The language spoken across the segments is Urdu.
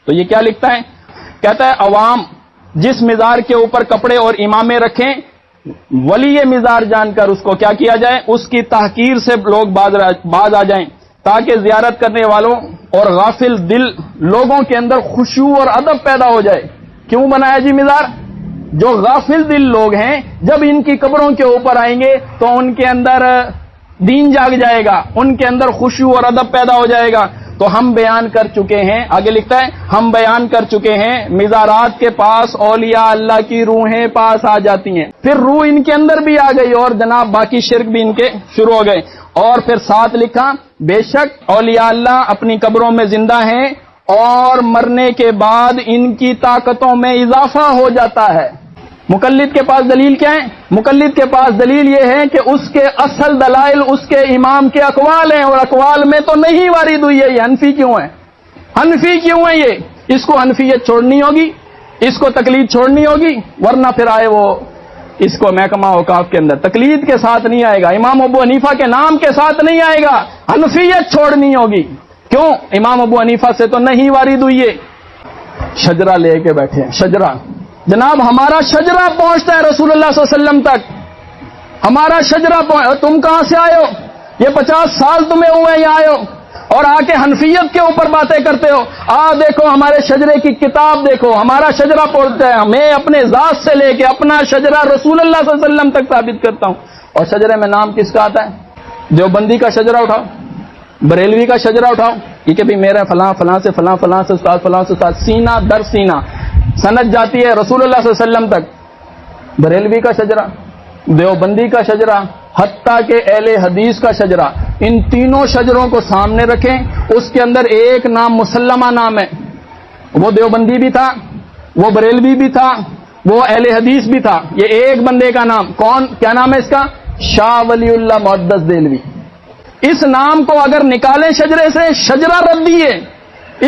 تو یہ کیا لکھتا ہے؟ کہتا ہے عوام جس مزار کے اوپر کپڑے اور امامے رکھیں، ولی مزار جان کر اس کو کیا کیا جائے؟ اس کی تحقیر سے لوگ باز آ جائیں، تاکہ زیارت کرنے والوں اور غافل دل لوگوں کے اندر خشوع اور ادب پیدا ہو جائے۔ کیوں بنایا جی مزار؟ جو غافل دل لوگ ہیں جب ان کی قبروں کے اوپر آئیں گے تو ان کے اندر دین جاگ جائے گا، ان کے اندر خشوع اور ادب پیدا ہو جائے گا۔ تو ہم بیان کر چکے ہیں، آگے لکھتا ہے ہم بیان کر چکے ہیں مزارات کے پاس اولیاء اللہ کی روحیں پاس آ جاتی ہیں، پھر روح ان کے اندر بھی آ گئی اور جناب باقی شرک بھی ان کے شروع ہو گئے۔ اور پھر ساتھ لکھا بے شک اولیاء اللہ اپنی قبروں میں زندہ ہیں اور مرنے کے بعد ان کی طاقتوں میں اضافہ ہو جاتا ہے۔ مقلد کے پاس دلیل کیا ہے؟ مقلد کے پاس دلیل یہ ہے کہ اس کے اصل دلائل اس کے امام کے اقوال ہیں، اور اقوال میں تو نہیں وارد ہوئی ہے۔ یہ حنفی کیوں ہے؟ حنفی کیوں ہے یہ؟ اس کو حنفیت چھوڑنی ہوگی، اس کو تقلید چھوڑنی ہوگی، ورنہ پھر آئے وہ اس کو محکمہ اوقاف کے اندر تقلید کے ساتھ نہیں آئے گا، امام ابو حنیفہ کے نام کے ساتھ نہیں آئے گا، حنفیت چھوڑنی ہوگی۔ کیوں؟ امام ابو حنیفہ سے تو نہیں وارد ہوئی ہے۔ شجرہ لے کے بیٹھے ہیں، شجرہ جناب ہمارا شجرہ پہنچتا ہے رسول اللہ صلی اللہ علیہ وسلم تک، ہمارا شجرہ تم کہاں سے آئے ہو؟ یہ 50 سال تمہیں ہوئے یہاں آئے ہو اور آ کے حنفیت کے اوپر باتیں کرتے ہو۔ دیکھو ہمارے شجرے کی کتاب دیکھو، ہمارا شجرہ پہنچتا ہے، میں اپنے ذات سے لے کے اپنا شجرہ رسول اللہ صلی اللہ علیہ وسلم تک ثابت کرتا ہوں۔ اور شجرے میں نام کس کا آتا ہے؟ دیوبندی کا شجرہ اٹھاؤ، بریلوی کا شجرہ اٹھاؤ، یہ کہ بھی میرا فلاں فلاں سے فلاں فلاں سے استاد فلاں سے استاد، سینہ در سینہ سند جاتی ہے رسول اللہ صلی اللہ علیہ وسلم تک۔ بریلوی کا شجرہ، دیوبندی کا شجرہ، حتیٰ کہ اہل حدیث کا شجرہ، ان تینوں شجروں کو سامنے رکھیں، اس کے اندر ایک نام مسلمہ نام ہے، وہ دیوبندی بھی تھا، وہ بریلوی بھی تھا، وہ اہل حدیث بھی تھا۔ یہ ایک بندے کا نام، کون؟ کیا نام ہے اس کا؟ شاہ ولی اللہ محدث دہلوی۔ اس نام کو اگر نکالیں شجرے سے، شجرہ ردی ہے،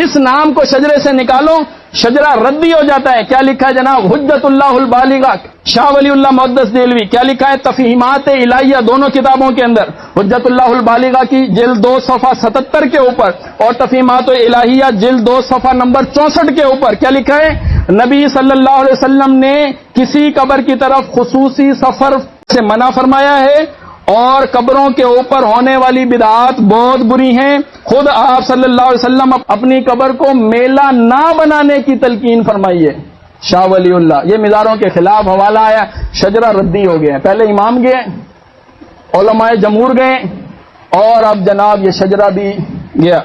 اس نام کو شجرے سے نکالو، شجرہ ردی ہو جاتا ہے۔ کیا لکھا ہے جناب؟ حجت اللہ البالغہ شاہ ولی اللہ محدث دہلوی۔ کیا لکھا ہے؟ تفہیمات الہیہ دونوں کتابوں کے اندر، حجت اللہ البالغہ کی جلد 2 صفحہ 77 کے اوپر اور تفہیمات الہیہ جلد 2 صفحہ نمبر 64 کے اوپر کیا لکھا ہے؟ نبی صلی اللہ علیہ وسلم نے کسی قبر کی طرف خصوصی سفر سے منع فرمایا ہے، اور قبروں کے اوپر ہونے والی بدعات بہت بری ہیں۔ خود آپ صلی اللہ علیہ وسلم اپنی قبر کو میلہ نہ بنانے کی تلقین فرمائی ہے۔ شاہ ولی اللہ، یہ مزاروں کے خلاف حوالہ آیا، شجرہ ردی ہو گئے، پہلے امام گئے، علماء جمہور گئے، اور اب جناب یہ شجرہ بھی گیا۔